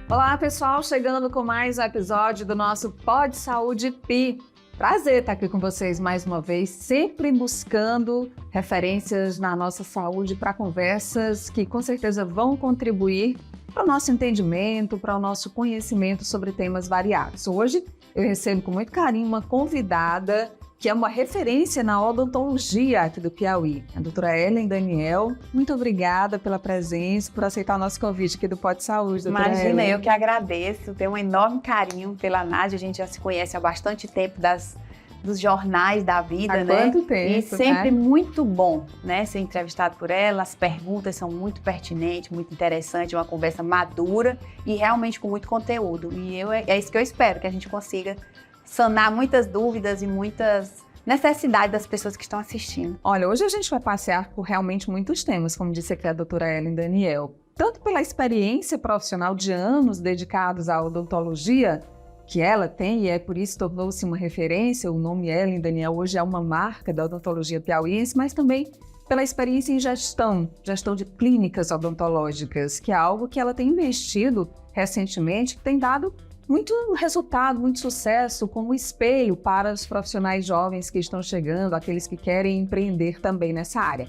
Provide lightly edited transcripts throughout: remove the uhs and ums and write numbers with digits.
Olá, pessoal, chegando com mais um episódio do nosso Pod Saúde Pi. Prazer estar aqui com vocês mais uma vez, sempre buscando referências na nossa saúde para conversas que com certeza vão contribuir para o nosso entendimento, para o nosso conhecimento sobre temas variados. Hoje eu recebo com muito carinho uma convidada que é uma referência na odontologia aqui do Piauí, a doutora Ellen Daniel. Muito obrigada pela presença, por aceitar o nosso convite aqui do Pod Saúde, doutora Imagina, Ellen. eu que agradeço, tenho um enorme carinho pela Nádia, a gente já se conhece há bastante tempo dos jornais da vida, Há né? quanto tempo, E sempre né? muito bom, né? Ser entrevistado por ela, as perguntas são muito pertinentes, muito interessantes, uma conversa madura e realmente com muito conteúdo. E é isso que eu espero, que a gente consiga sanar muitas dúvidas e muitas necessidades das pessoas que estão assistindo. Olha, hoje a gente vai passear por realmente muitos temas, como disse aqui a doutora Ellen Daniel. Tanto pela experiência profissional de anos dedicados à odontologia que ela tem, e é por isso que tornou-se uma referência, o nome Ellen Daniel hoje é uma marca da odontologia piauiense, mas também pela experiência em gestão de clínicas odontológicas, que é algo que ela tem investido recentemente, que tem dado muito resultado, muito sucesso como espelho para os profissionais jovens que estão chegando, aqueles que querem empreender também nessa área.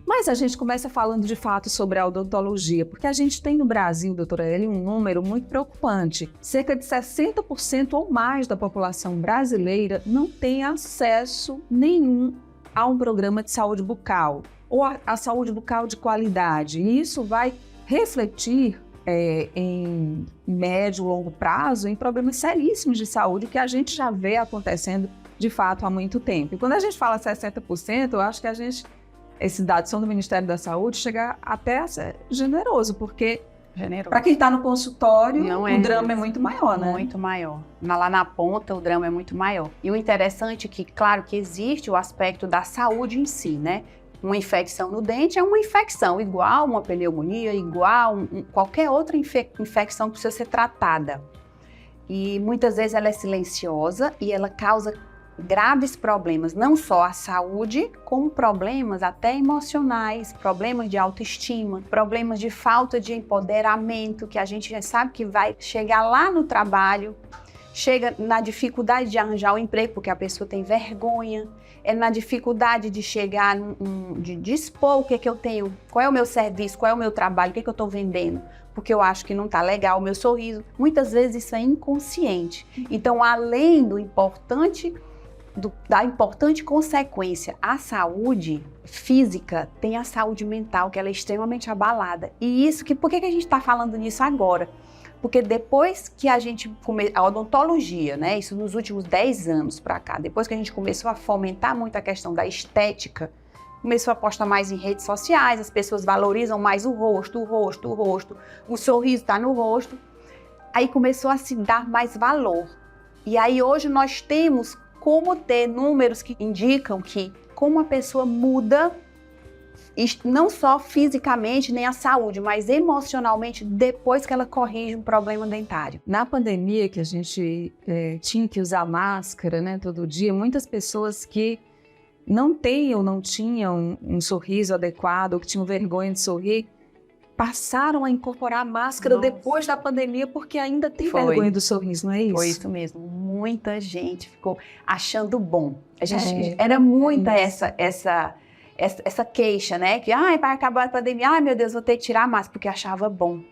Mas a gente começa falando de fato sobre a odontologia, porque a gente tem no Brasil, doutora Ellen, um número muito preocupante. Cerca de 60% ou mais da população brasileira não tem acesso nenhum a um programa de saúde bucal, ou a saúde bucal de qualidade. E isso vai refletir em médio e longo prazo, em problemas seríssimos de saúde que a gente já vê acontecendo de fato há muito tempo. E quando a gente fala 60%, eu acho que esses dados são do Ministério da Saúde, chega até a ser generoso, porque para quem está no consultório, o drama é muito maior, né? Muito maior. Lá na ponta, o drama é muito maior. E o interessante é que, claro, que existe o aspecto da saúde em si, né? Uma infecção no dente é uma infecção, igual uma pneumonia, igual qualquer outra infecção que precisa ser tratada. E muitas vezes ela é silenciosa e ela causa graves problemas, não só à saúde, como problemas até emocionais, problemas de autoestima, problemas de falta de empoderamento, que a gente já sabe que vai chegar lá no trabalho, chega na dificuldade de arranjar o emprego, porque a pessoa tem vergonha, é na dificuldade de chegar, de expor o que é que eu tenho, qual é o meu serviço, qual é o meu trabalho, o que é que eu estou vendendo, porque eu acho que não está legal o meu sorriso. Muitas vezes isso é inconsciente. Então, além da importante consequência à saúde física, tem a saúde mental, que ela é extremamente abalada. E por que a gente está falando nisso agora? Porque depois que a odontologia, né, isso nos últimos 10 anos para cá, depois que a gente começou a fomentar muito a questão da estética, começou a postar mais em redes sociais, as pessoas valorizam mais o rosto, o sorriso está no rosto, aí começou a se dar mais valor. E aí hoje nós temos como ter números que indicam que como a pessoa muda, não só fisicamente nem a saúde, mas emocionalmente depois que ela corrige um problema dentário. Na pandemia que a gente tinha que usar máscara, né, todo dia, muitas pessoas que não têm ou não tinham um sorriso adequado, ou que tinham vergonha de sorrir, passaram a incorporar a máscara depois da pandemia porque ainda tem vergonha do sorriso, não é isso? Foi isso mesmo. Muita gente ficou achando bom. Era muita essa queixa, né? Que vai acabar a pandemia, meu Deus, vou ter que tirar a máscara, porque achava bom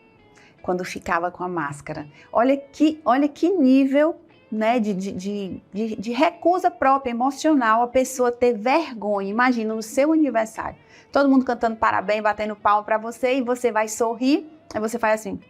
quando ficava com a máscara. Olha que nível, né, de recusa própria, emocional, a pessoa ter vergonha. Imagina no seu aniversário, todo mundo cantando parabéns, batendo palma para você, e você vai sorrir, aí você faz assim.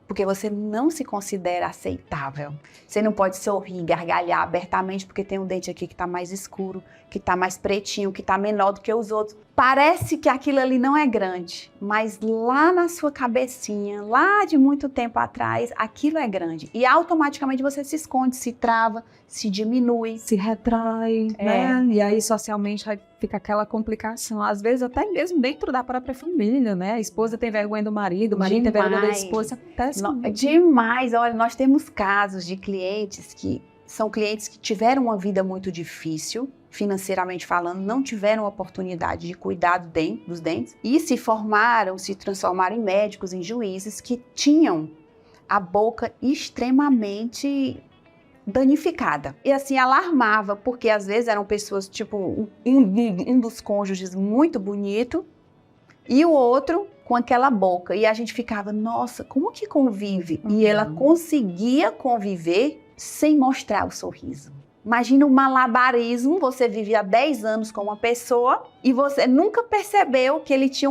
Porque você não se considera aceitável. Você não pode sorrir, gargalhar abertamente porque tem um dente aqui que está mais escuro, que está mais pretinho, que está menor do que os outros. Parece que aquilo ali não é grande, mas lá na sua cabecinha, lá de muito tempo atrás, aquilo é grande. E automaticamente você se esconde, se trava, se diminui. Se retrai, né? E aí socialmente fica aquela complicação. Às vezes até mesmo dentro da própria família, né? A esposa tem vergonha do marido, o marido tem vergonha da esposa. Acontece demais. Olha, nós temos casos de clientes que são clientes que tiveram uma vida muito difícil, financeiramente falando, não tiveram oportunidade de cuidar dos dentes e se transformaram em médicos, em juízes que tinham a boca extremamente danificada. E assim, alarmava, porque às vezes eram pessoas, tipo, um dos cônjuges muito bonito e o outro com aquela boca. E a gente ficava, nossa, como que convive? E ela conseguia conviver sem mostrar o sorriso. Imagina o malabarismo, você vive há 10 anos com uma pessoa e você nunca percebeu que ele tinha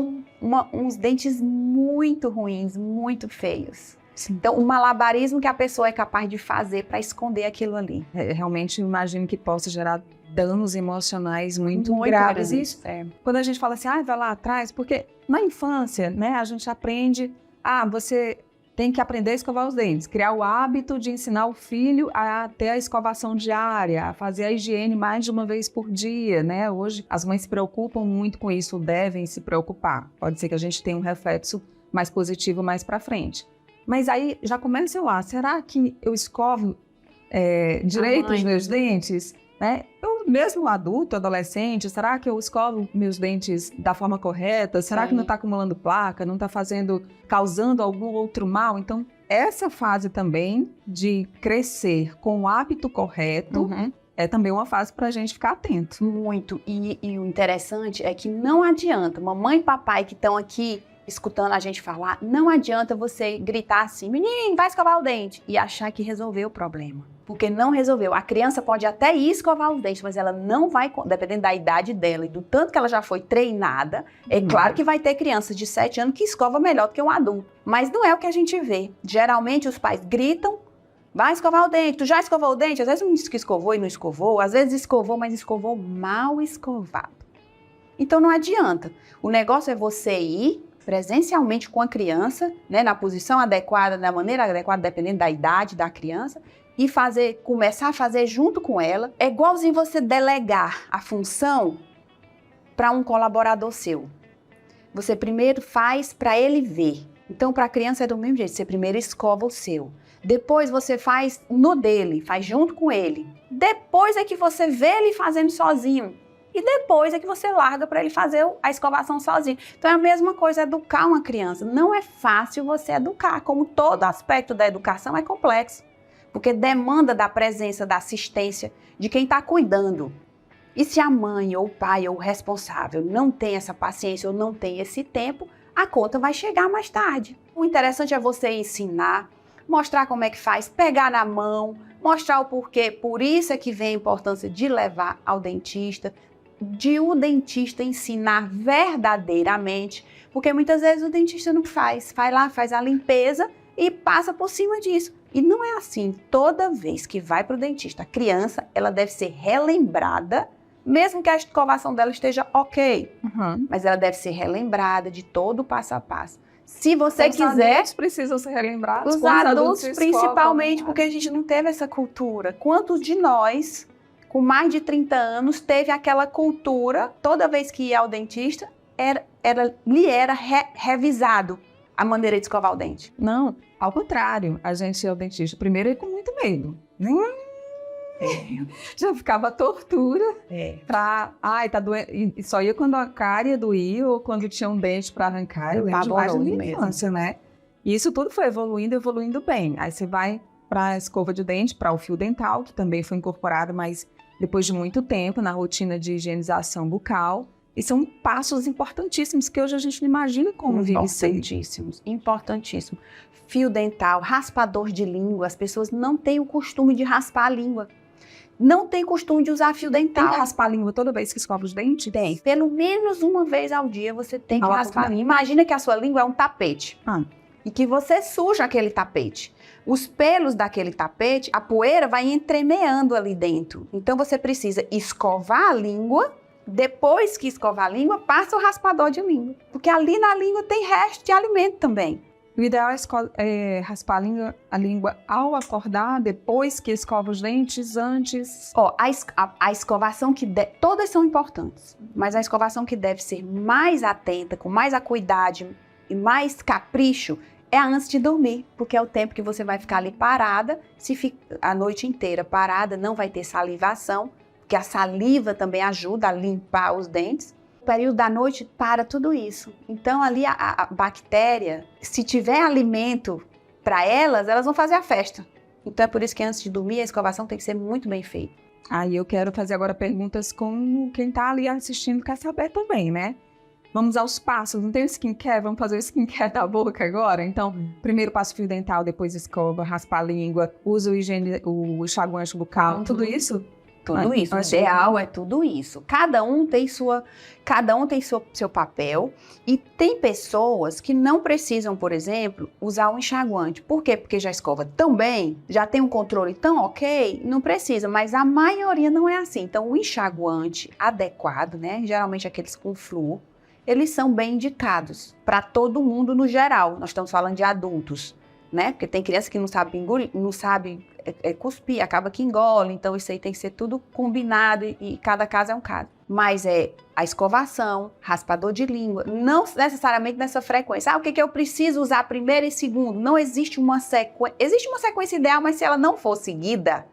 uns dentes muito ruins, muito feios. Sim. Então, o malabarismo que a pessoa é capaz de fazer para esconder aquilo ali. Realmente, imagino que possa gerar danos emocionais muito graves. Isso, quando a gente fala assim, vai lá atrás, porque na infância, né, a gente aprende, você tem que aprender a escovar os dentes, criar o hábito de ensinar o filho a ter a escovação diária, a fazer a higiene mais de uma vez por dia, né? Hoje as mães se preocupam muito com isso, devem se preocupar. Pode ser que a gente tenha um reflexo mais positivo mais para frente. Mas aí já começa lá, será que eu escovo direito os meus dentes? Né? Eu mesmo adulto, adolescente, será que eu escovo meus dentes da forma correta? Será que não está acumulando placa? Não está causando algum outro mal? Então, essa fase também de crescer com o hábito correto é também uma fase para a gente ficar atento. Muito. E o interessante é que não adianta, mamãe e papai que estão aqui escutando a gente falar, não adianta você gritar assim, menino, vai escovar o dente, e achar que resolveu o problema. Porque não resolveu. A criança pode até ir escovar os dentes, mas ela não vai, dependendo da idade dela e do tanto que ela já foi treinada, é claro que vai ter crianças de 7 anos que escova melhor do que um adulto. Mas não é o que a gente vê. Geralmente os pais gritam, vai escovar o dente, tu já escovou o dente? Às vezes um diz que escovou e não escovou, às vezes escovou, mas escovou mal escovado. Então não adianta. O negócio é você ir presencialmente com a criança, né, na posição adequada, da maneira adequada, dependendo da idade da criança, e começar a fazer junto com ela. É igualzinho você delegar a função para um colaborador seu. Você primeiro faz para ele ver. Então, para a criança é do mesmo jeito. Você primeiro escova o seu. Depois você faz no dele, faz junto com ele. Depois é que você vê ele fazendo sozinho. E depois é que você larga para ele fazer a escovação sozinho. Então é a mesma coisa educar uma criança. Não é fácil você educar, como todo aspecto da educação é complexo. Porque demanda da presença, da assistência de quem está cuidando. E se a mãe ou o pai ou o responsável não tem essa paciência ou não tem esse tempo, a conta vai chegar mais tarde. O interessante é você ensinar, mostrar como é que faz, pegar na mão, mostrar o porquê. Por isso é que vem a importância de levar ao dentista, de o dentista ensinar verdadeiramente, porque muitas vezes o dentista não faz, vai lá, faz a limpeza e passa por cima disso. E não é assim, toda vez que vai para o dentista, a criança, ela deve ser relembrada, mesmo que a escovação dela esteja ok, mas ela deve ser relembrada de todo o passo a passo. Se você quiser... Os adultos precisam ser relembrados. Os adultos principalmente, porque a gente não teve essa cultura. Quantos de nós, com mais de 30 anos, teve aquela cultura, toda vez que ia ao dentista, lhe era revisado a maneira de escovar o dente? Não, ao contrário, a gente ia ao dentista primeiro e com muito medo. Já ficava tortura pra... tá doendo. E só ia quando a cárie doía ou quando tinha um dente para arrancar. Eu lembro demais da minha infância, né? E isso tudo foi evoluindo bem. Aí você vai para a escova de dente, para o fio dental, que também foi incorporado, mas depois de muito tempo na rotina de higienização bucal. E são passos importantíssimos que hoje a gente não imagina como vive sem. Importantíssimo. Fio dental, raspador de língua. As pessoas não têm o costume de raspar a língua. Não tem costume de usar fio dental. Tem que raspar a língua toda vez que escova os dentes? Tem. Pelo menos uma vez ao dia você tem que raspar a língua. Imagina que a sua língua é um tapete. E que você suja aquele tapete. Os pelos daquele tapete, a poeira vai entremeando ali dentro. Então você precisa escovar a língua. Depois que escovar a língua, passa o raspador de língua. Porque ali na língua tem resto de alimento também. O ideal é raspar a língua ao acordar, depois que escova os dentes, antes? A escovação todas são importantes, mas a escovação que deve ser mais atenta, com mais acuidade e mais capricho, é antes de dormir, porque é o tempo que você vai ficar ali parada, se fica a noite inteira parada, não vai ter salivação, porque a saliva também ajuda a limpar os dentes. O período da noite para tudo isso. Então, ali a bactéria, se tiver alimento para elas vão fazer a festa. Então, é por isso que antes de dormir, a escovação tem que ser muito bem feita. Aí eu quero fazer agora perguntas com quem tá ali assistindo, quer saber também, né? Vamos aos passos, não tem o skincare? Vamos fazer o skincare da boca agora? Então, primeiro passa o fio dental, depois escova, raspa a língua, usa o enxaguante bucal, tudo isso? Tudo isso, o ideal é tudo isso. Cada um tem seu papel e tem pessoas que não precisam, por exemplo, usar um enxaguante. Por quê? Porque já escova tão bem, já tem um controle tão ok, não precisa, mas a maioria não é assim. Então, o enxaguante adequado, né, geralmente aqueles com flúor, eles são bem indicados para todo mundo no geral. Nós estamos falando de adultos, né? Porque tem criança que não sabe engolir, não sabe cuspir, acaba que engole. Então isso aí tem que ser tudo combinado e cada caso é um caso. Mas é a escovação, raspador de língua, não necessariamente nessa frequência. O que eu preciso usar primeiro e segundo? Não existe uma sequência. Existe uma sequência ideal, mas se ela não for seguida,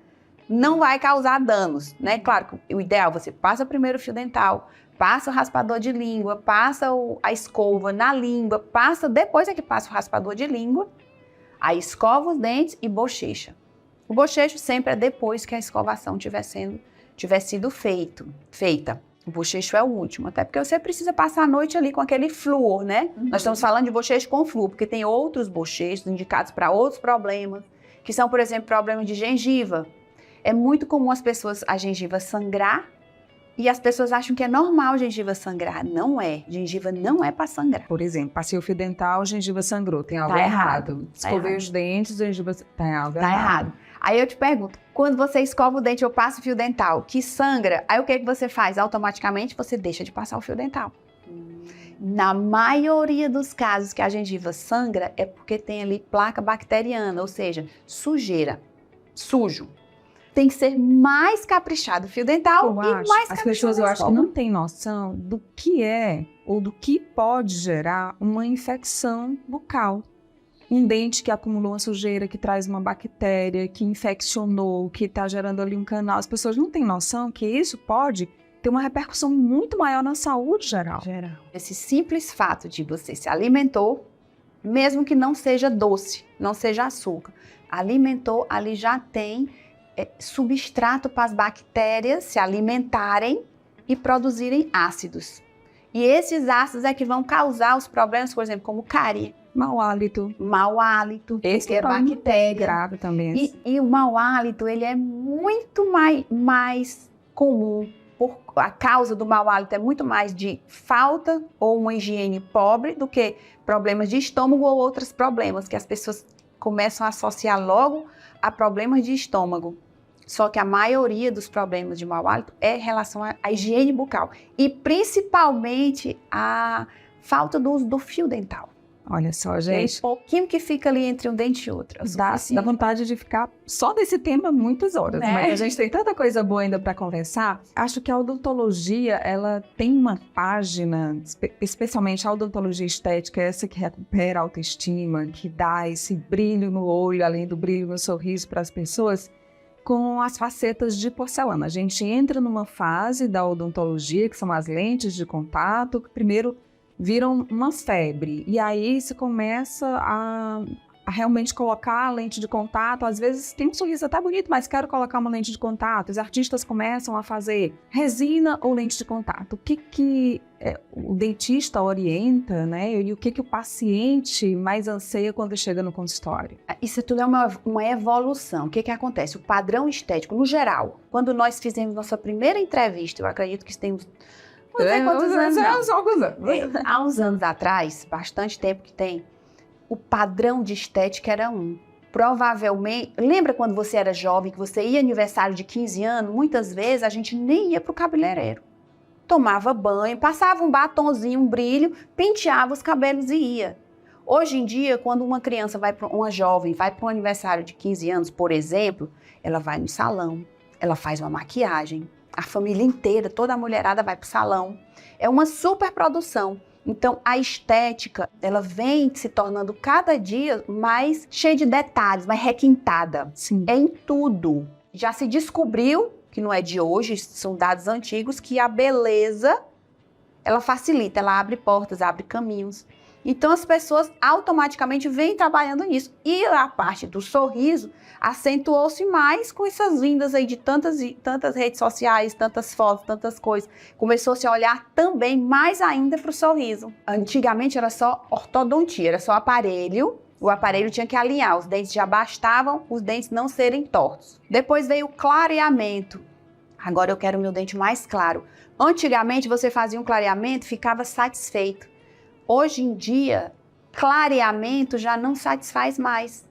não vai causar danos, né? Claro que o ideal, você passa primeiro o fio dental, passa o raspador de língua, passa a escova na língua, depois é que passa o raspador de língua, aí escova os dentes e bochecha. O bochecho sempre é depois que a escovação tiver sido feita. O bochecho é o último, até porque você precisa passar a noite ali com aquele flúor, né? Nós estamos falando de bochecho com flúor, porque tem outros bochechos indicados para outros problemas, que são, por exemplo, problemas de gengiva. É muito comum a gengiva sangrar, e as pessoas acham que é normal a gengiva sangrar. Não é. Gengiva não é para sangrar. Por exemplo, passei o fio dental, a gengiva sangrou. Tem algo errado. Escovei os dentes, a gengiva... Tem algo errado. Aí eu te pergunto, quando você escova o dente ou passa o fio dental que sangra, aí o que você faz? Automaticamente você deixa de passar o fio dental. Na maioria dos casos que a gengiva sangra é porque tem ali placa bacteriana, ou seja, sujeira, sujo. Tem que ser mais caprichado o fio dental mais caprichado. As pessoas, eu acho que não têm noção do que é ou do que pode gerar uma infecção bucal. Um dente que acumulou uma sujeira, que traz uma bactéria, que infeccionou, que está gerando ali um canal. As pessoas não têm noção que isso pode ter uma repercussão muito maior na saúde geral. Esse simples fato de você se alimentou, mesmo que não seja doce, não seja açúcar, alimentou, ali já tem substrato para as bactérias se alimentarem e produzirem ácidos. E esses ácidos é que vão causar os problemas, por exemplo, como cárie. Mau hálito. Esse é bactéria. Grave também. E o mau hálito, ele é muito mais comum. A causa do mau hálito é muito mais de falta ou uma higiene pobre do que problemas de estômago ou outros problemas, que as pessoas começam a associar logo a problemas de estômago. Só que a maioria dos problemas de mau hálito é em relação à higiene bucal. E principalmente a falta do uso do fio dental. Olha só, gente. Um pouquinho que fica ali entre um dente e outro. Dá vontade de ficar só desse tema muitas horas. Né? Mas a gente tem tanta coisa boa ainda para conversar. Acho que a odontologia, ela tem uma página, especialmente a odontologia estética, essa que recupera a autoestima, que dá esse brilho no olho, além do brilho no sorriso para as pessoas, com as facetas de porcelana. A gente entra numa fase da odontologia, que são as lentes de contato, que primeiro viram uma febre, e aí se começa a realmente colocar a lente de contato. Às vezes tem um sorriso até bonito, mas quero colocar uma lente de contato. Os artistas começam a fazer resina ou lente de contato. O que o dentista orienta, né? E o que o paciente mais anseia quando chega no consultório? Isso tudo é uma evolução. O que acontece? O padrão estético, no geral, quando nós fizemos nossa primeira entrevista, eu acredito que temos... Não sei quantos anos. Há uns anos atrás, bastante tempo que tem, o padrão de estética era um. Provavelmente, lembra quando você era jovem, que você ia aniversário de 15 anos? Muitas vezes a gente nem ia para o cabeleireiro. Tomava banho, passava um batonzinho, um brilho, penteava os cabelos e ia. Hoje em dia, quando uma jovem vai para um aniversário de 15 anos, por exemplo, ela vai no salão, ela faz uma maquiagem, a família inteira, toda a mulherada vai para o salão. É uma super produção. Então, a estética, ela vem se tornando cada dia mais cheia de detalhes, mais requintada. Sim. É em tudo. Já se descobriu que não é de hoje, são dados antigos, que a beleza, ela facilita, ela abre portas, abre caminhos. Então, as pessoas automaticamente vêm trabalhando nisso. E a parte do sorriso acentuou-se mais com essas vindas aí de tantas redes sociais, tantas fotos, tantas coisas. Começou-se a olhar também mais ainda para o sorriso. Antigamente era só ortodontia, era só aparelho. O aparelho tinha que alinhar, os dentes já bastavam, os dentes não serem tortos. Depois veio o clareamento. Agora eu quero o meu dente mais claro. Antigamente você fazia um clareamento e ficava satisfeito. Hoje em dia, clareamento já não satisfaz mais.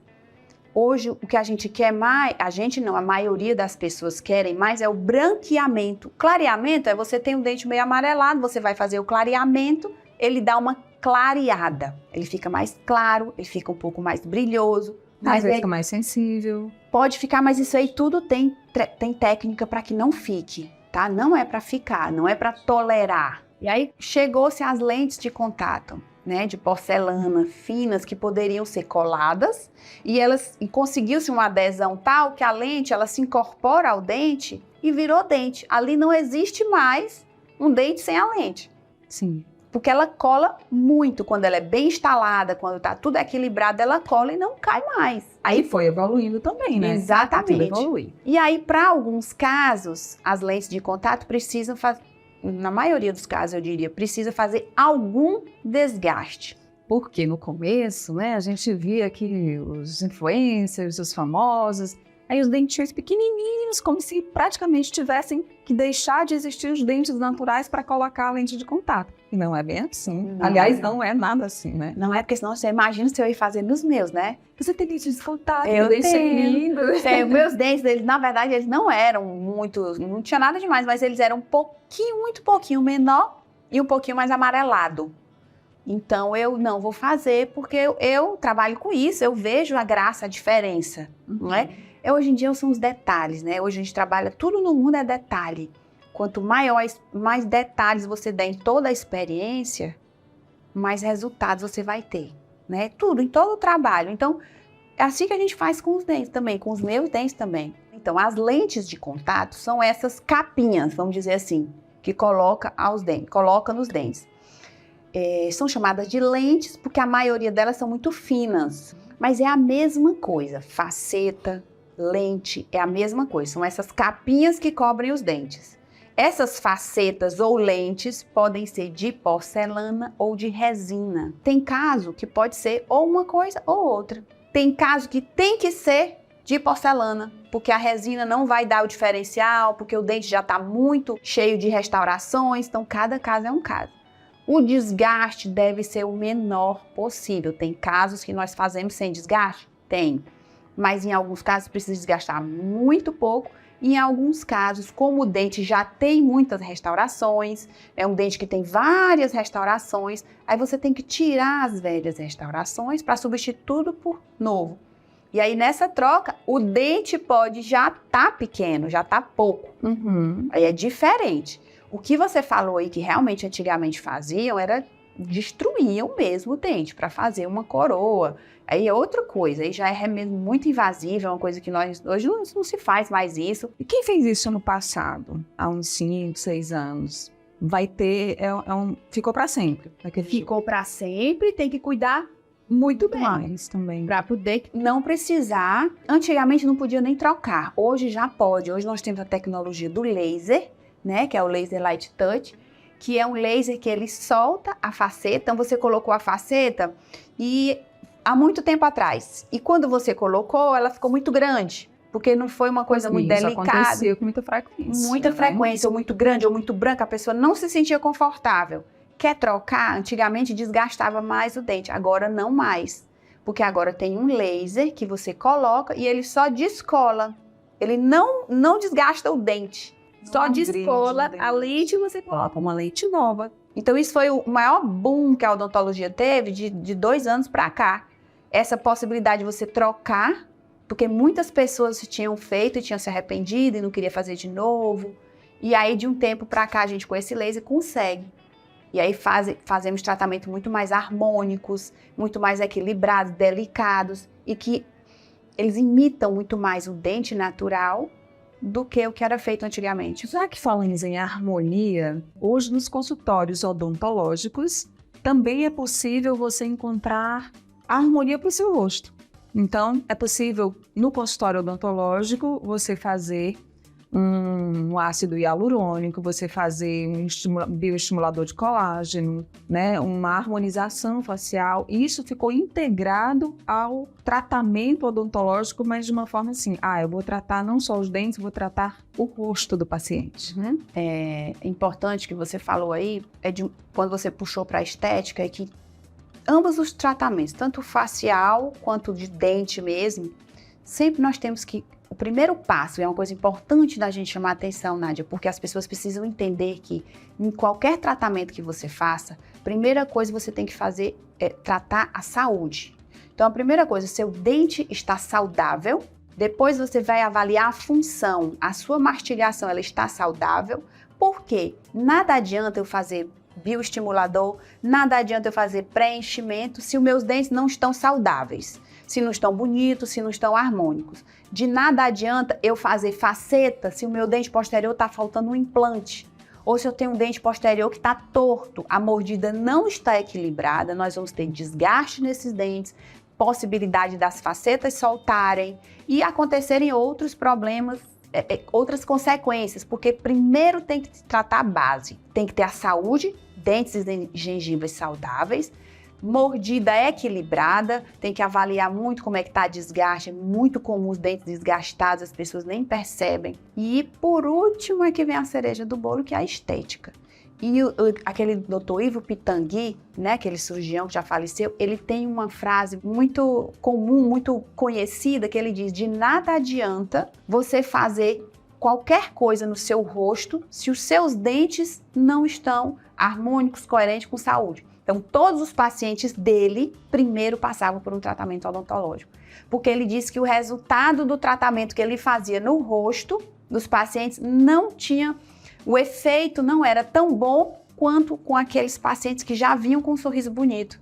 Hoje, o que a gente quer mais, a gente não, a maioria das pessoas querem mais é o branqueamento. Clareamento é você tem um dente meio amarelado, você vai fazer o clareamento, ele dá uma clareada. Ele fica mais claro, ele fica um pouco mais brilhoso. Às vezes fica mais sensível. Pode ficar, mas isso aí tudo tem técnica para que não fique, tá? Não é para ficar, não é para tolerar. E aí chegou-se às lentes de contato, né, de porcelana finas que poderiam ser coladas e conseguiu-se uma adesão tal que a lente ela se incorpora ao dente e virou dente. Ali não existe mais um dente sem a lente. Sim. Porque ela cola muito quando ela é bem instalada, quando tá tudo equilibrado, ela cola e não cai mais. Aí foi evoluindo também, né? Exatamente. Tudo evolui. E aí, para alguns casos, as lentes de contato precisam fazer, na maioria dos casos, eu diria, precisa fazer algum desgaste. Porque no começo, né, a gente via que os influencers, os famosos, aí os dentinhos pequenininhos, como se praticamente tivessem que deixar de existir os dentes naturais para colocar a lente de contato. E não é bem assim. Não. Aliás, não é nada assim, né? Não é, porque senão você imagina se eu ia fazer nos meus, né? Você tem dente de contato, Eu dente tenho. lindo. Meus dentes, eles, na verdade, eles não eram muito, não tinha nada demais, mas eles eram muito pouquinho menor e um pouquinho mais amarelado. Então, eu não vou fazer, porque eu trabalho com isso, eu vejo a graça, a diferença, não é? Hoje em dia são os detalhes, né? Hoje a gente trabalha, tudo no mundo é detalhe. Quanto mais detalhes você der em toda a experiência, mais resultados você vai ter, né? Tudo, em todo o trabalho. Então, é assim que a gente faz com os dentes também, com os meus dentes também. Então, as lentes de contato são essas capinhas, vamos dizer assim, que coloca nos dentes. São chamadas de lentes porque a maioria delas são muito finas, mas é a mesma coisa. Faceta, lente, é a mesma coisa. São essas capinhas que cobrem os dentes. Essas facetas ou lentes podem ser de porcelana ou de resina. Tem caso que pode ser ou uma coisa ou outra. Tem caso que tem que ser de porcelana, porque a resina não vai dar o diferencial, porque o dente já está muito cheio de restaurações, então cada caso é um caso. O desgaste deve ser o menor possível. Tem casos que nós fazemos sem desgaste? Tem. Mas em alguns casos precisa desgastar muito pouco. E em alguns casos, como o dente já tem muitas restaurações, é um dente que tem várias restaurações, aí você tem que tirar as velhas restaurações para substituir tudo por novo. E aí nessa troca, o dente pode já tá pequeno, já tá pouco. Aí é diferente. O que você falou aí que realmente antigamente faziam era destruíam mesmo o dente para fazer uma coroa. Aí é outra coisa, aí já é mesmo muito invasiva, é uma coisa que hoje não se faz mais isso. E quem fez isso no passado, há uns 5, 6 anos, vai ter, ficou para sempre. Ficou para sempre, tem que cuidar muito bem. Mais também. Para poder não precisar. Antigamente não podia nem trocar, hoje já pode. Hoje nós temos a tecnologia do laser, né, que é o Laser Light Touch, que é um laser que ele solta a faceta. Então você colocou a faceta e há muito tempo atrás. E quando você colocou, ela ficou muito grande, porque não foi uma coisa muito delicada. Acontecia com muita frequência. Muita frequência, ou muito grande, ou muito branca, a pessoa não se sentia confortável. Quer trocar? Antigamente desgastava mais o dente, agora não mais. Porque agora tem um laser que você coloca e ele só descola. Ele não desgasta o dente. Só descola a lente e você coloca uma lente nova. Então isso foi o maior boom que a odontologia teve de 2 anos para cá. Essa possibilidade de você trocar, porque muitas pessoas tinham feito e tinham se arrependido e não queria fazer de novo. E aí de um tempo para cá a gente com esse laser consegue. E aí fazemos tratamentos muito mais harmônicos, muito mais equilibrados, delicados e que eles imitam muito mais o dente natural do que o que era feito antigamente. Já que falamos em harmonia, hoje nos consultórios odontológicos também é possível você encontrar harmonia para o seu rosto. Então, é possível no consultório odontológico você fazer um ácido hialurônico, você fazer um bioestimulador de colágeno, né? Uma harmonização facial. E isso ficou integrado ao tratamento odontológico, mas de uma forma assim, eu vou tratar não só os dentes, vou tratar o rosto do paciente. É importante que você falou aí, quando você puxou para a estética, é que ambos os tratamentos, tanto facial quanto de dente mesmo, sempre nós temos que... O primeiro passo é uma coisa importante da gente chamar a atenção, Nádia, porque as pessoas precisam entender que em qualquer tratamento que você faça, a primeira coisa que você tem que fazer é tratar a saúde. Então, a primeira coisa, seu dente está saudável, depois você vai avaliar a função, a sua mastigação, ela está saudável, porque nada adianta eu fazer bioestimulador, nada adianta eu fazer preenchimento se os meus dentes não estão saudáveis, se não estão bonitos, se não estão harmônicos. De nada adianta eu fazer faceta se o meu dente posterior está faltando um implante, ou se eu tenho um dente posterior que está torto, a mordida não está equilibrada, nós vamos ter desgaste nesses dentes, possibilidade das facetas soltarem e acontecerem outros problemas, outras consequências, porque primeiro tem que tratar a base, tem que ter a saúde, dentes e gengivas saudáveis, mordida equilibrada, tem que avaliar muito como é que está desgaste, é muito comum os dentes desgastados, as pessoas nem percebem. E por último é que vem a cereja do bolo, que é a estética. E aquele Dr. Ivo Pitangui, né, aquele cirurgião que já faleceu, ele tem uma frase muito comum, muito conhecida, que ele diz: de nada adianta você fazer qualquer coisa no seu rosto se os seus dentes não estão harmônicos, coerentes com saúde. Então, todos os pacientes dele primeiro passavam por um tratamento odontológico, porque ele disse que o resultado do tratamento que ele fazia no rosto dos pacientes não tinha, o efeito não era tão bom quanto com aqueles pacientes que já vinham com um sorriso bonito.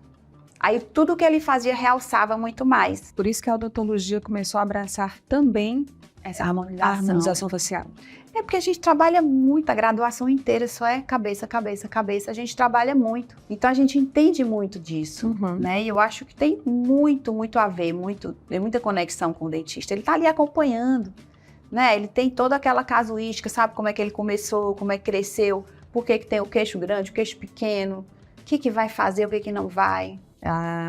Aí tudo que ele fazia realçava muito mais. Por isso que a odontologia começou a abraçar também Essa a harmonização facial. É porque a gente trabalha muito, a graduação inteira só é cabeça, cabeça, cabeça. A gente trabalha muito. Então a gente entende muito disso, né? E eu acho que tem muito, muito a ver, tem muita conexão com o dentista. Ele tá ali acompanhando, né? Ele tem toda aquela casuística, sabe como é que ele começou, como é que cresceu, por que tem o queixo grande, o queixo pequeno, o que vai fazer, o que não vai.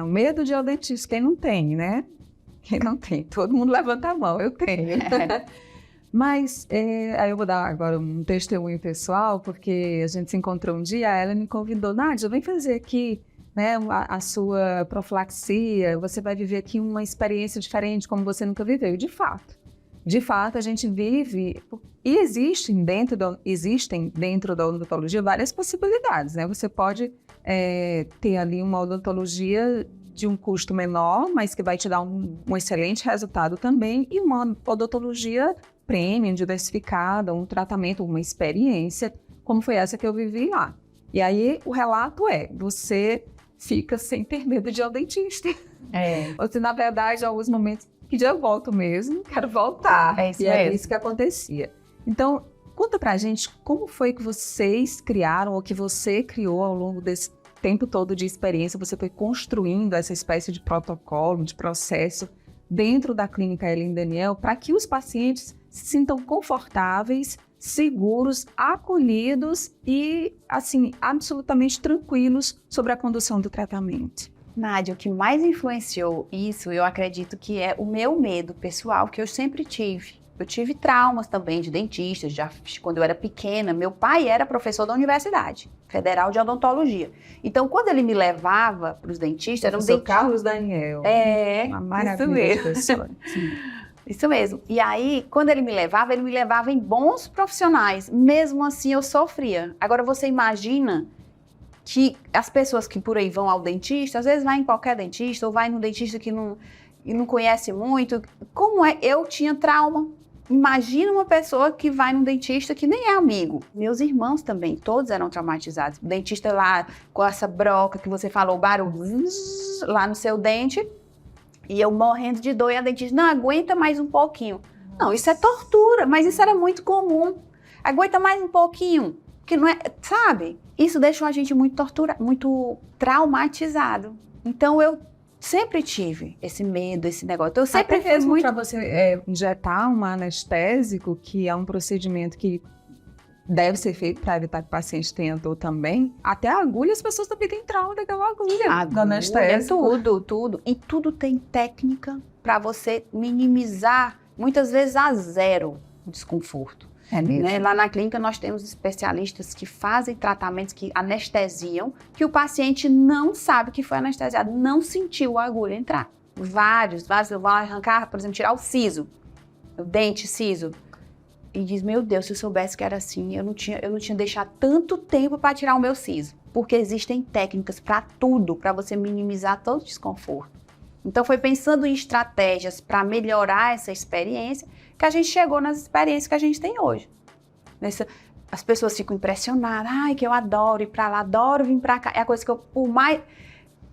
O medo de ir ao dentista, quem não tem, né? Quem não tem? Todo mundo levanta a mão, eu tenho. Mas aí eu vou dar agora um testemunho pessoal, porque a gente se encontrou um dia, a Ellen me convidou: Nádia, vem fazer aqui, né, a sua profilaxia, você vai viver aqui uma experiência diferente, como você nunca viveu. E de fato, a gente vive, e existem dentro da odontologia várias possibilidades, né? Você pode ter ali uma odontologia de um custo menor, mas que vai te dar um excelente resultado também, e uma odontologia premium, diversificada, um tratamento, uma experiência, como foi essa que eu vivi lá. E aí, o relato você fica sem ter medo de ir ao dentista. Você, na verdade, em alguns momentos, pedir eu volto mesmo, quero voltar. É isso e mesmo. é isso que acontecia. Então, conta pra gente como foi que vocês criaram, ou que você criou ao longo desse tempo todo de experiência, você foi construindo essa espécie de protocolo, de processo dentro da clínica Ellen Daniel, para que os pacientes se sintam confortáveis, seguros, acolhidos e, assim, absolutamente tranquilos sobre a condução do tratamento. Nádia, o que mais influenciou isso, eu acredito que é o meu medo pessoal, que eu sempre tive. Eu tive traumas também de dentistas, já quando eu era pequena. Meu pai era professor da Universidade Federal de Odontologia. Então, quando ele me levava para os dentistas, era um Carlos Daniel. Uma maravilha de pessoa. Isso mesmo. E aí, quando ele me levava em bons profissionais. Mesmo assim, eu sofria. Agora, você imagina que as pessoas que por aí vão ao dentista, às vezes vai em qualquer dentista, ou vai num dentista que não conhece muito. Como é? Eu tinha trauma. Imagina uma pessoa que vai num dentista que nem é amigo. Meus irmãos também, todos eram traumatizados. O dentista lá com essa broca que você falou, barulho lá no seu dente. E eu morrendo de dor, e a dentista: não, aguenta mais um pouquinho. Não, isso é tortura, mas isso era muito comum. Aguenta mais um pouquinho, que não é, sabe? Isso deixou a gente muito muito traumatizado. Então eu sempre tive esse medo, esse negócio. Então, eu sempre Até mesmo para você injetar um anestésico, que é um procedimento que deve ser feito para evitar que o paciente tenha dor também. Até a agulha, as pessoas também têm trauma daquela agulha do anestésico. Tudo. E tudo tem técnica para você minimizar, muitas vezes a zero, o desconforto. É mesmo? Né? Lá na clínica nós temos especialistas que fazem tratamentos que anestesiam, que o paciente não sabe que foi anestesiado, não sentiu a agulha entrar. Vários, eu vou arrancar, por exemplo, tirar o siso, o dente siso. E diz, meu Deus, se eu soubesse que era assim, eu não tinha deixado tanto tempo para tirar o meu siso. Porque existem técnicas para tudo, para você minimizar todo o desconforto. Então foi pensando em estratégias para melhorar essa experiência que a gente chegou nas experiências que a gente tem hoje. As pessoas ficam impressionadas, ai, que eu adoro ir para lá, adoro vir para cá. É a coisa que eu, por mais...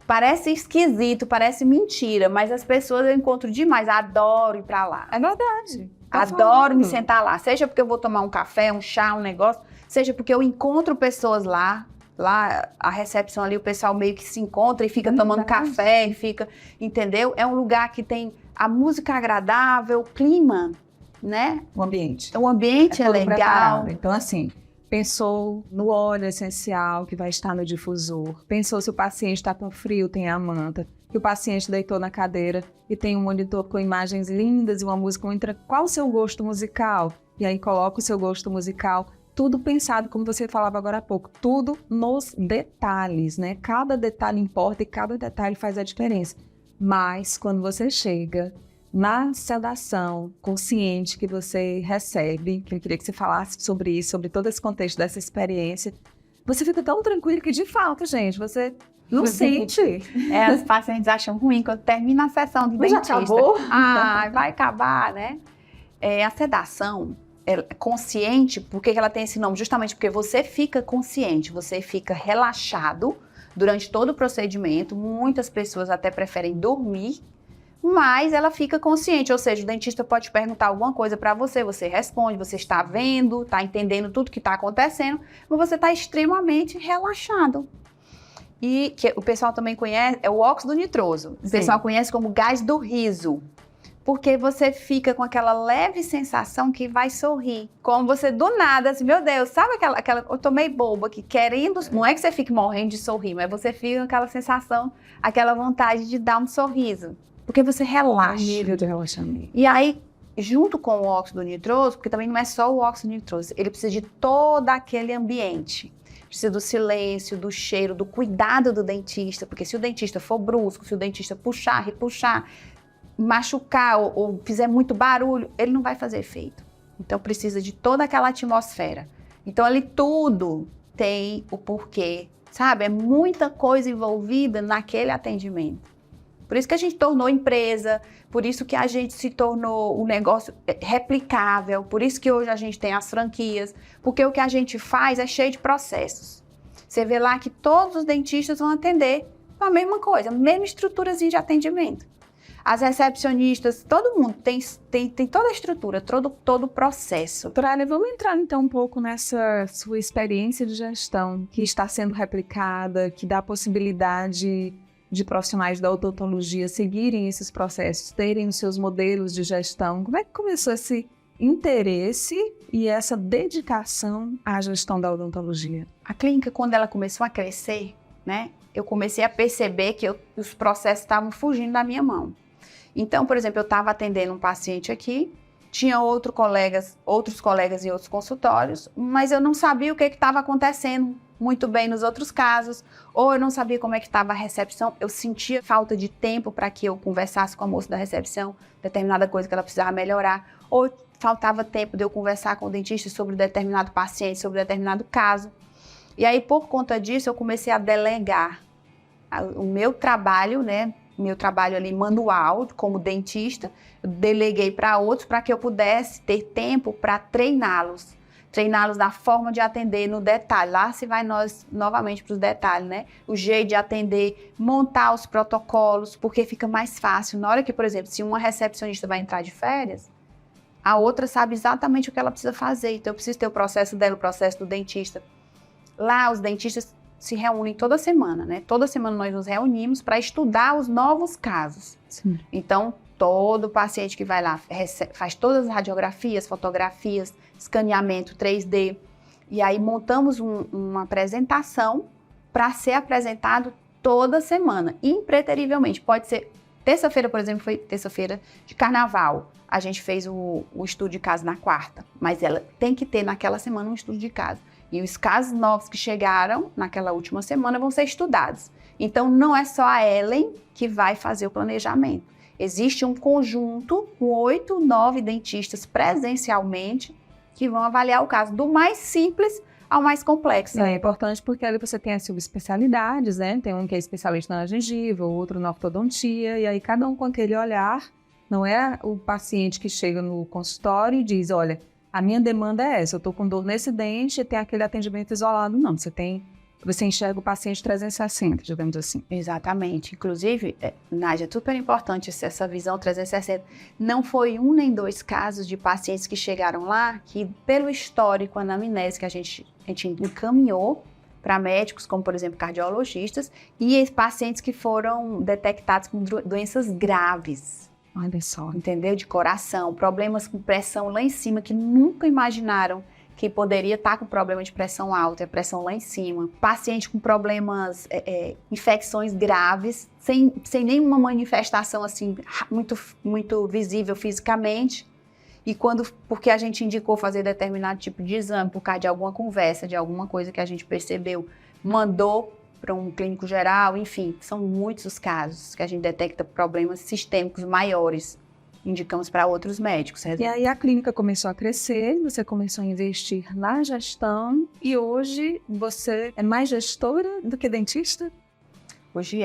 Parece esquisito, parece mentira, mas as pessoas eu encontro demais, adoro ir para lá. É verdade. Adoro me sentar lá, seja porque eu vou tomar um café, um chá, um negócio, seja porque eu encontro pessoas lá a recepção ali, o pessoal meio que se encontra e fica tomando café, e fica, entendeu? É um lugar que tem a música agradável, o clima, né? O ambiente. O ambiente é legal. Preparado. Então, assim, pensou no óleo essencial que vai estar no difusor, pensou se o paciente está com frio, tem a manta, que o paciente deitou na cadeira e tem um monitor com imagens lindas e uma música, qual o seu gosto musical? E aí coloca o seu gosto musical, tudo pensado, como você falava agora há pouco, tudo nos detalhes, né? Cada detalhe importa e cada detalhe faz a diferença. Mas quando você chega na sedação consciente que você recebe, que eu queria que você falasse sobre isso, sobre todo esse contexto dessa experiência, você fica tão tranquilo que, de fato, gente, você não sente. Os pacientes acham ruim quando termina a sessão de dentista. Já acabou? Vai acabar, né? A sedação consciente, por que ela tem esse nome? Justamente porque você fica consciente, você fica relaxado durante todo o procedimento. Muitas pessoas até preferem dormir, mas ela fica consciente, ou seja, o dentista pode perguntar alguma coisa para você, você responde, você está vendo, está entendendo tudo que está acontecendo, mas você está extremamente relaxado. E que o pessoal também conhece, é o óxido nitroso. O pessoal conhece como gás do riso. Porque você fica com aquela leve sensação que vai sorrir. Como você do nada, assim, meu Deus, sabe aquela eu tô meio boba aqui, querendo... Não é que você fique morrendo de sorrir, mas você fica com aquela sensação, aquela vontade de dar um sorriso. Porque você relaxa. Nível de relaxamento. E aí, junto com o óxido nitroso, porque também não é só o óxido nitroso, ele precisa de todo aquele ambiente. Precisa do silêncio, do cheiro, do cuidado do dentista, porque se o dentista for brusco, se o dentista puxar, repuxar, machucar ou fizer muito barulho, ele não vai fazer efeito. Então precisa de toda aquela atmosfera. Então ali tudo tem o porquê, sabe? É muita coisa envolvida naquele atendimento. Por isso que a gente tornou empresa, por isso que a gente se tornou um negócio replicável, por isso que hoje a gente tem as franquias, porque o que a gente faz é cheio de processos. Você vê lá que todos os dentistas vão atender a mesma coisa, a mesma estruturazinha de atendimento. As recepcionistas, todo mundo tem toda a estrutura, todo o processo. Doutora Elia, vamos entrar então um pouco nessa sua experiência de gestão que está sendo replicada, que dá a possibilidade de profissionais da odontologia seguirem esses processos, terem os seus modelos de gestão. Como é que começou esse interesse e essa dedicação à gestão da odontologia? A clínica, quando ela começou a crescer, né, eu comecei a perceber que os processos estavam fugindo da minha mão. Então, por exemplo, eu estava atendendo um paciente aqui, tinha outros colegas em outros consultórios, mas eu não sabia o que estava acontecendo muito bem nos outros casos, ou eu não sabia como é que estava a recepção, eu sentia falta de tempo para que eu conversasse com a moça da recepção, determinada coisa que ela precisava melhorar, ou faltava tempo de eu conversar com o dentista sobre determinado paciente, sobre determinado caso. E aí, por conta disso, eu comecei a delegar o meu trabalho, né? Meu trabalho ali manual, como dentista, eu deleguei para outros para que eu pudesse ter tempo para treiná-los na forma de atender no detalhe. Lá se vai nós novamente para os detalhes, né? O jeito de atender, montar os protocolos, porque fica mais fácil. Na hora que, por exemplo, se uma recepcionista vai entrar de férias, A outra sabe exatamente o que ela precisa fazer. Então, eu preciso ter o processo dela, o processo do dentista. Lá, os dentistas se reúnem toda semana, né? Toda semana nós nos reunimos para estudar os novos casos. Sim. Então, todo paciente que vai lá faz todas as radiografias, fotografias, escaneamento 3D. E aí, montamos uma apresentação para ser apresentado toda semana, impreterivelmente. Pode ser, terça-feira, por exemplo, foi terça-feira de carnaval. A gente fez o estudo de caso na quarta, mas ela tem que ter naquela semana um estudo de caso. E os casos novos que chegaram naquela última semana vão ser estudados. Então, não é só a Ellen que vai fazer o planejamento. Existe um conjunto com 8, 9 dentistas presencialmente que vão avaliar o caso, do mais simples ao mais complexo. É importante porque ali você tem as subespecialidades, né? Tem um que é especialista na gengiva, outro na ortodontia, e aí cada um com aquele olhar. Não é o paciente que chega no consultório e diz, olha, a minha demanda é essa, eu estou com dor nesse dente e tem aquele atendimento isolado. Não, você enxerga o paciente 360, digamos assim. Exatamente. Inclusive, Nádia, é super importante essa visão 360. Não foi 1 nem 2 casos de pacientes que chegaram lá que, pelo histórico, a anamnese que a gente encaminhou para médicos, como, por exemplo, cardiologistas, e pacientes que foram detectados com doenças graves. Olha só. Entendeu? De coração, problemas com pressão lá em cima, que nunca imaginaram que poderia estar com problema de pressão alta, pressão lá em cima. Paciente com problemas, infecções graves, sem nenhuma manifestação assim, muito visível fisicamente. E porque a gente indicou fazer determinado tipo de exame, por causa de alguma conversa, de alguma coisa que a gente percebeu, mandou para um clínico geral, enfim, são muitos os casos que a gente detecta problemas sistêmicos maiores, indicamos para outros médicos. E aí a clínica começou a crescer, você começou a investir na gestão e hoje você é mais gestora do que dentista? Hoje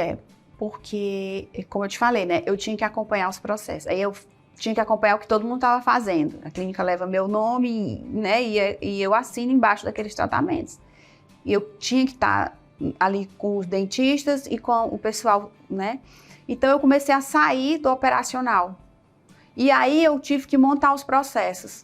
porque, como eu te falei, né, eu tinha que acompanhar os processos, aí eu tinha que acompanhar o que todo mundo estava fazendo, a clínica leva meu nome, né, e eu assino embaixo daqueles tratamentos. E eu tinha que estar ali com os dentistas e com o pessoal, né? Então, eu comecei a sair do operacional. E aí, eu tive que montar os processos.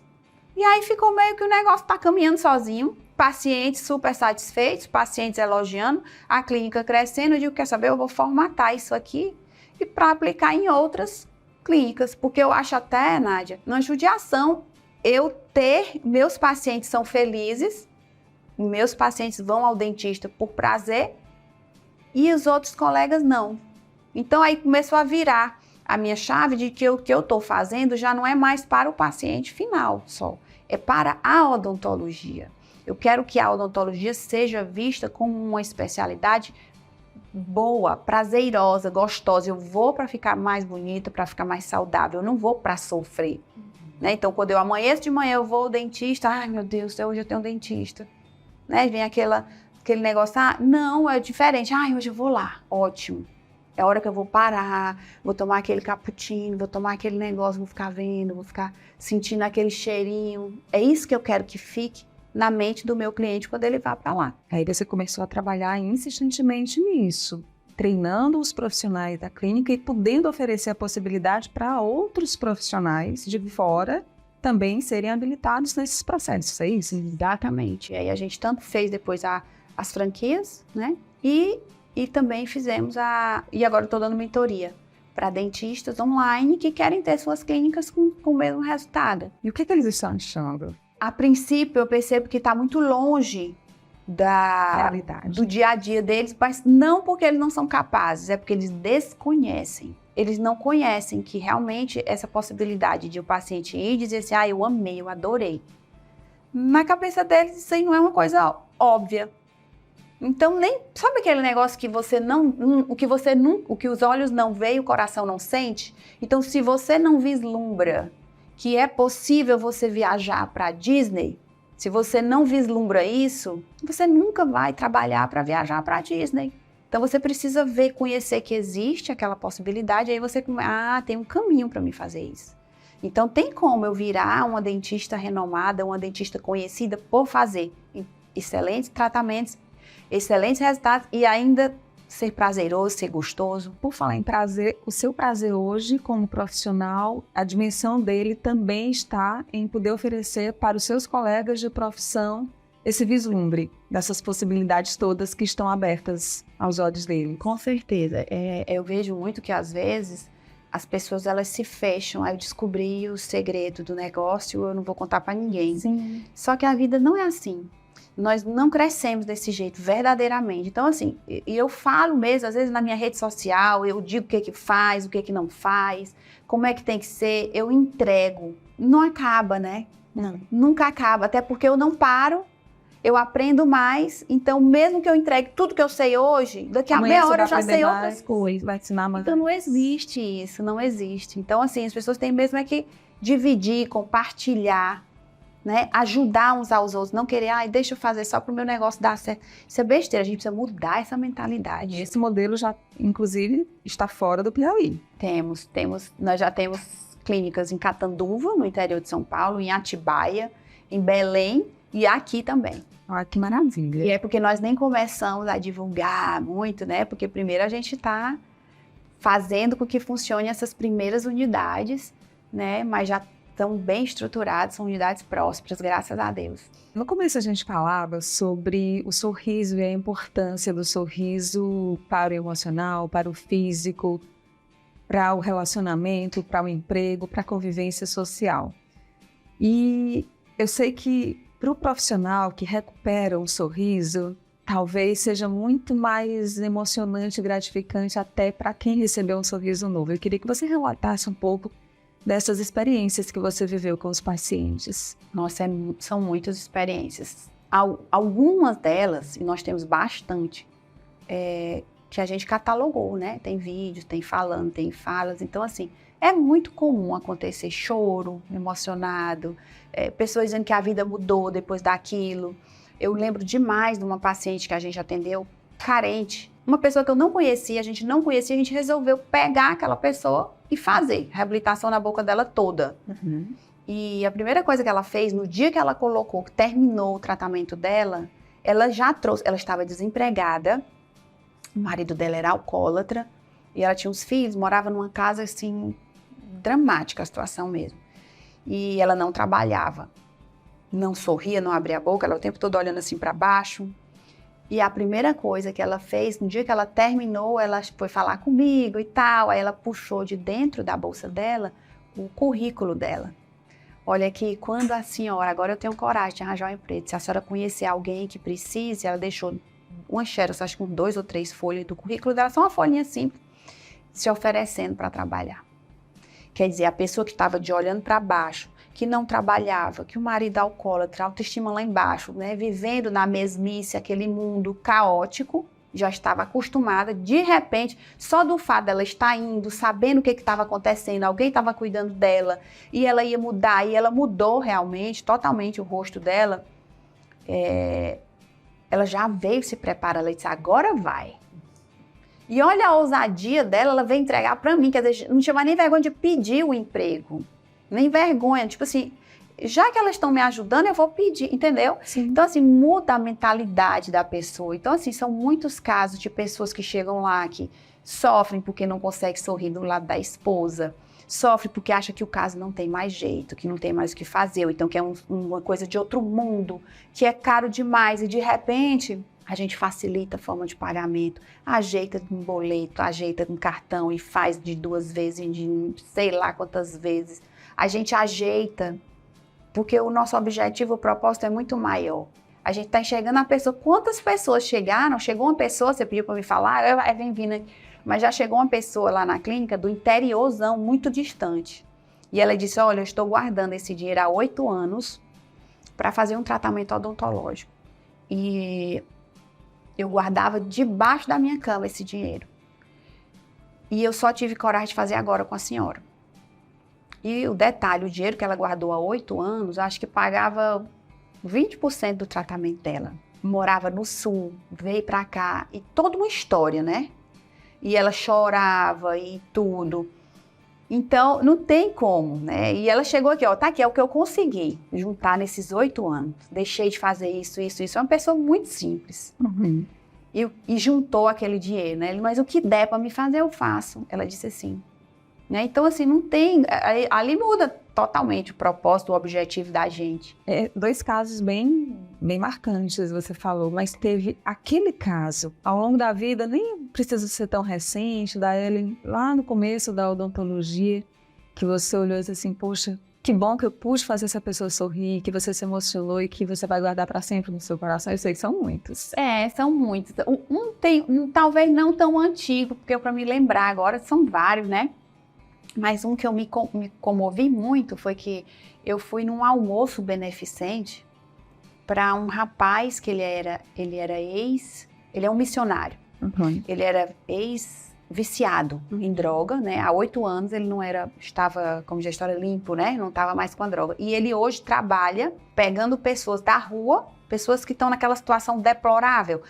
E aí, ficou meio que o negócio tá caminhando sozinho. Pacientes super satisfeitos, pacientes elogiando, a clínica crescendo. Eu digo, quer saber? Eu vou formatar isso aqui e para aplicar em outras clínicas. Porque eu acho até, Nádia, uma judiação meus pacientes são felizes, meus pacientes vão ao dentista por prazer e os outros colegas não. Então, aí começou a virar a minha chave de que o que eu estou fazendo já não é mais para o paciente final só, é para a odontologia. Eu quero que a odontologia seja vista como uma especialidade boa, prazerosa, gostosa. Eu vou para ficar mais bonita, para ficar mais saudável, eu não vou para sofrer. Né? Então, quando eu amanheço de manhã, eu vou ao dentista, ai meu Deus, hoje eu tenho um dentista. Né? Vem aquele negócio, não, é diferente, hoje eu vou lá, ótimo. É a hora que eu vou parar, vou tomar aquele cappuccino, vou tomar aquele negócio, vou ficar vendo, vou ficar sentindo aquele cheirinho. É isso que eu quero que fique na mente do meu cliente quando ele vá para lá. Aí você começou a trabalhar insistentemente nisso, treinando os profissionais da clínica e podendo oferecer a possibilidade para outros profissionais de fora também serem habilitados nesses processos, é isso? Exatamente. E aí a gente tanto fez depois as franquias, né? E também fizemos e agora estou dando mentoria para dentistas online que querem ter suas clínicas com o mesmo resultado. E o que eles estão achando? A princípio, eu percebo que está muito longe da realidade, do dia a dia deles, mas não porque eles não são capazes, é porque eles desconhecem. Eles não conhecem que realmente essa possibilidade de o paciente ir e dizer assim, eu amei, eu adorei. Na cabeça deles, isso aí não é uma coisa óbvia. Então, sabe aquele negócio que o que os olhos não veem, o coração não sente? Então, se você não vislumbra que é possível você viajar para a Disney, se você não vislumbra isso, você nunca vai trabalhar para viajar para a Disney. Então, você precisa conhecer que existe aquela possibilidade, aí você, tem um caminho para me fazer isso. Então, tem como eu virar uma dentista renomada, uma dentista conhecida por fazer excelentes tratamentos, excelentes resultados e ainda ser prazeroso, ser gostoso. Por falar em prazer, o seu prazer hoje como profissional, a dimensão dele também está em poder oferecer para os seus colegas de profissão esse vislumbre dessas possibilidades todas que estão abertas aos olhos dele. Com certeza. Eu vejo muito que às vezes as pessoas elas se fecham. Eu descobri o segredo do negócio, eu não vou contar para ninguém. Sim. Só que a vida não é assim. Nós não crescemos desse jeito, verdadeiramente. Então, assim, eu falo mesmo, às vezes na minha rede social, eu digo o que faz, o que não faz, como é que tem que ser, eu entrego. Não acaba, né? Não. Nunca acaba, até porque eu não paro, eu aprendo mais. Então, mesmo que eu entregue tudo que eu sei hoje, daqui a meia hora eu já sei outras coisas. Vai ensinar mais. Então, não existe isso, não existe. Então, assim, as pessoas têm mesmo é que dividir, compartilhar, né? Ajudar uns aos outros, não querer, deixa eu fazer só para o meu negócio dar certo. Isso é besteira, a gente precisa mudar essa mentalidade. E esse modelo já, inclusive, está fora do Piauí. Nós já temos clínicas em Catanduva, no interior de São Paulo, em Atibaia, em Belém e aqui também. Ah, que maravilha. E é porque nós nem começamos a divulgar muito, né? Porque primeiro a gente está fazendo com que funcione essas primeiras unidades, né? Mas já estão bem estruturadas, são unidades prósperas, graças a Deus. No começo a gente falava sobre o sorriso e a importância do sorriso para o emocional, para o físico, para o relacionamento, para o emprego, para a convivência social. E eu sei que para o profissional que recupera o sorriso, talvez seja muito mais emocionante e gratificante até para quem recebeu um sorriso novo. Eu queria que você relatasse um pouco dessas experiências que você viveu com os pacientes. Nossa, são muitas experiências. Algumas delas, e nós temos bastante, que a gente catalogou, né? Tem vídeos, tem falando, tem falas. Então, assim, é muito comum acontecer choro emocionado, pessoas dizendo que a vida mudou depois daquilo. Eu lembro demais de uma paciente que a gente atendeu, carente, uma pessoa que eu não conhecia, a gente resolveu pegar aquela pessoa e fazer reabilitação na boca dela toda. Uhum. E a primeira coisa que ela fez, no dia que ela colocou, que terminou o tratamento dela, ela estava desempregada, o marido dela era alcoólatra, e ela tinha uns filhos, morava numa casa assim, dramática a situação mesmo. E ela não trabalhava, não sorria, não abria a boca, ela o tempo todo olhando assim para baixo. E a primeira coisa que ela fez, no dia que ela terminou, ela foi falar comigo e tal, aí ela puxou de dentro da bolsa dela o currículo dela. Olha aqui, quando a senhora, agora eu tenho coragem de arranjar um emprego, se a senhora conhecer alguém que precise, ela deixou uma xerox, acho que com 2 ou 3 folhas do currículo dela, só uma folhinha simples, se oferecendo para trabalhar. Quer dizer, a pessoa que estava de olhando para baixo, que não trabalhava, que o marido alcoólatra, autoestima lá embaixo, né, vivendo na mesmice, aquele mundo caótico, já estava acostumada, de repente, só do fato dela estar indo, sabendo o que estava acontecendo, alguém estava cuidando dela, e ela ia mudar, e ela mudou realmente, totalmente o rosto dela, ela já veio se preparar, ela disse, agora vai. E olha a ousadia dela, ela veio entregar para mim, quer dizer, não tinha mais nem vergonha de pedir o emprego. Nem vergonha, tipo assim, já que elas estão me ajudando, eu vou pedir, entendeu? Sim. Então, assim, muda a mentalidade da pessoa. Então, assim, são muitos casos de pessoas que chegam lá que sofrem porque não conseguem sorrir do lado da esposa, sofrem porque acha que o caso não tem mais jeito, que não tem mais o que fazer, ou então que é uma coisa de outro mundo, que é caro demais, e de repente a gente facilita a forma de pagamento, ajeita um boleto, ajeita um cartão e faz de 2 vezes, de sei lá quantas vezes. A gente ajeita, porque o nosso objetivo, o propósito é muito maior. A gente está enxergando a pessoa. Quantas pessoas chegaram? Chegou uma pessoa, você pediu para me falar, vem vindo aqui. Mas já chegou uma pessoa lá na clínica do interiorzão, muito distante. E ela disse, olha, eu estou guardando esse dinheiro há 8 anos para fazer um tratamento odontológico. E eu guardava debaixo da minha cama esse dinheiro. E eu só tive coragem de fazer agora com a senhora. E o detalhe, o dinheiro que ela guardou há 8 anos, acho que pagava 20% do tratamento dela. Morava no sul, veio pra cá, e toda uma história, né? E ela chorava e tudo. Então, não tem como, né? E ela chegou aqui, ó, tá aqui, é o que eu consegui juntar nesses 8 anos. Deixei de fazer isso. É uma pessoa muito simples. Uhum. e juntou aquele dinheiro, né? Mas o que der para me fazer, eu faço. Ela disse assim. Né? Então, assim, não tem... Ali muda totalmente o propósito, o objetivo da gente. 2 casos bem marcantes, você falou, mas teve aquele caso, ao longo da vida, nem precisa ser tão recente, da Ellen, lá no começo da odontologia, que você olhou assim, poxa, que bom que eu pude fazer essa pessoa sorrir, que você se emocionou e que você vai guardar para sempre no seu coração. Eu sei que são muitos. São muitos. Talvez não tão antigo, porque para me lembrar agora, são vários, né? Mas um que eu me comovi muito foi que eu fui num almoço beneficente para um rapaz que ele é um missionário. Uhum. Ele era ex-viciado em droga, né? Há 8 anos ele estava como gestora limpo, né? Não estava mais com a droga. E ele hoje trabalha pegando pessoas da rua, pessoas que estão naquela situação deplorável,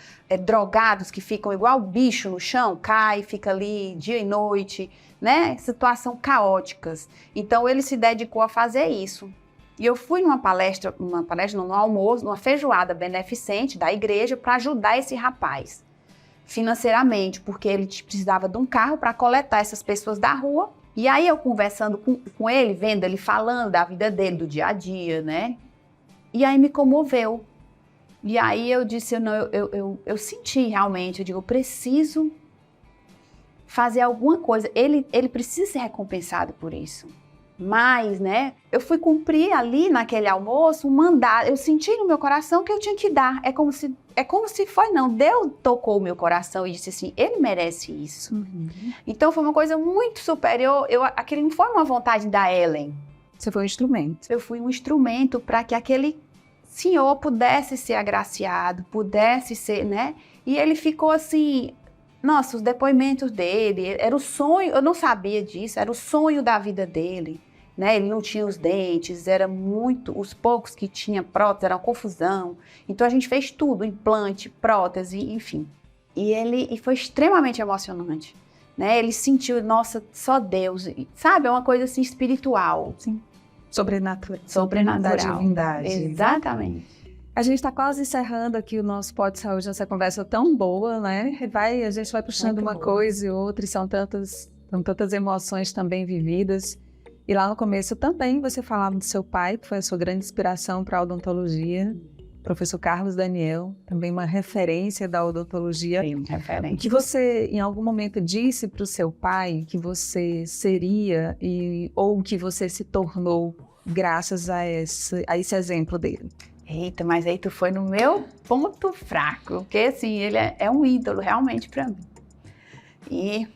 drogados que ficam igual bicho no chão, cai, fica ali dia e noite, né? Situação caóticas. Então ele se dedicou a fazer isso. E eu fui num almoço, numa feijoada beneficente da igreja para ajudar esse rapaz financeiramente, porque ele precisava de um carro para coletar essas pessoas da rua. E aí eu conversando com ele, vendo ele falando da vida dele, do dia a dia, né? E aí me comoveu. E aí eu disse, eu senti realmente, eu digo, eu preciso fazer alguma coisa. Ele precisa ser recompensado por isso. Mas, né, eu fui cumprir ali naquele almoço um mandado. Eu senti no meu coração que eu tinha que dar. Deus tocou o meu coração e disse assim, ele merece isso. Uhum. Então foi uma coisa muito superior. Aquele não foi uma vontade da Ellen. Você foi um instrumento. Eu fui um instrumento para que aquele senhor pudesse ser agraciado, pudesse ser, né? E ele ficou assim... Nossa, os depoimentos dele, era o sonho, eu não sabia disso, era o sonho da vida dele, né? Ele não tinha os dentes, os poucos que tinha prótese, era uma confusão. Então a gente fez tudo, implante, prótese, enfim. E foi extremamente emocionante, né? Ele sentiu, nossa, só Deus, sabe? É uma coisa assim espiritual. Sim. Sobrenatural. Da divindade. Exatamente. A gente está quase encerrando aqui o nosso Pod Saúde, essa conversa tão boa, né? A gente vai puxando uma coisa e outra, e são tantas emoções também vividas. E lá no começo também você falava do seu pai, que foi a sua grande inspiração para a odontologia, professor Carlos Daniel, também uma referência da odontologia. Sim, referência. O que você, em algum momento, disse para o seu pai que você seria ou que você se tornou graças a esse exemplo dele? Eita, mas aí tu foi no meu ponto fraco, porque assim, ele é um ídolo realmente para mim. E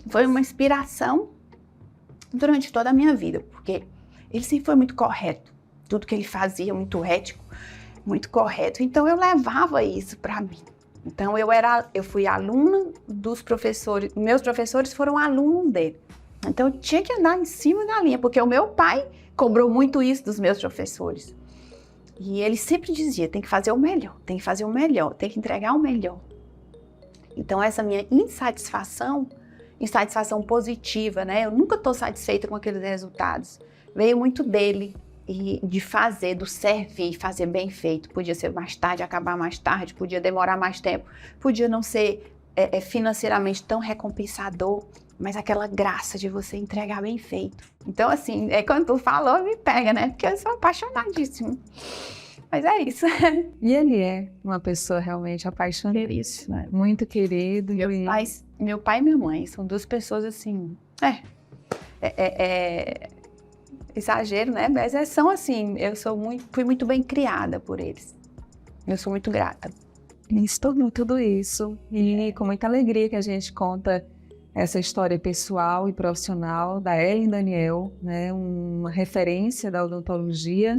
foi uma inspiração durante toda a minha vida, porque ele sempre foi muito correto, tudo que ele fazia muito ético, muito correto, então eu levava isso para mim. Então eu fui aluna dos professores, meus professores foram alunos dele, então eu tinha que andar em cima da linha, porque o meu pai cobrou muito isso dos meus professores. E ele sempre dizia, tem que fazer o melhor, tem que fazer o melhor, tem que entregar o melhor. Então essa minha insatisfação positiva, né? Eu nunca estou satisfeita com aqueles resultados. Veio muito dele, e de fazer, do servir, fazer bem feito. Podia ser mais tarde, acabar mais tarde, podia demorar mais tempo, podia não ser financeiramente tão recompensador, mas aquela graça de você entregar bem feito. Então, assim, quando tu falou, me pega, né? Porque eu sou apaixonadíssima. Mas é isso. E ele é uma pessoa realmente apaixonadíssima. Muito querido. Meu pai e minha mãe são 2 pessoas, assim... exagero, né? Mas são assim, fui muito bem criada por eles. Eu sou muito grata. E se tornou tudo isso. E com muita alegria que a gente conta essa história pessoal e profissional da Ellen Daniel, né? Uma referência da odontologia,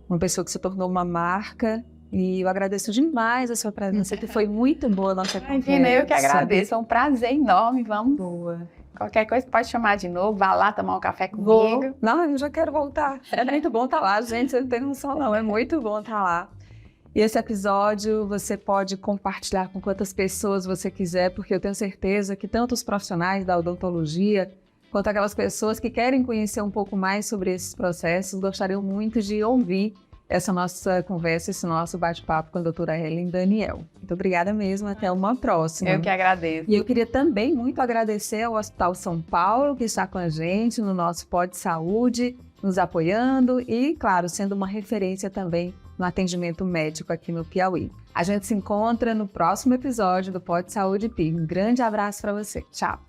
uma pessoa que se tornou uma marca. E eu agradeço demais a sua presença, que foi muito boa a nossa conversa. Imagina, eu que agradeço, é um prazer enorme, vamos. Boa. Qualquer coisa pode chamar de novo, vá lá tomar um café comigo. Vou. Não, eu já quero voltar. É muito bom estar lá, gente, você não tem noção não, é muito bom estar lá. E esse episódio você pode compartilhar com quantas pessoas você quiser, porque eu tenho certeza que tanto os profissionais da odontologia, quanto aquelas pessoas que querem conhecer um pouco mais sobre esses processos, gostariam muito de ouvir essa nossa conversa, esse nosso bate-papo com a doutora Ellen Daniel. Muito obrigada mesmo, até uma próxima. Eu que agradeço. E eu queria também muito agradecer ao Hospital São Paulo, que está com a gente no nosso Pod Saúde, nos apoiando e, claro, sendo uma referência também no atendimento médico aqui no Piauí. A gente se encontra no próximo episódio do Pod Saúde PIB. Um grande abraço para você. Tchau!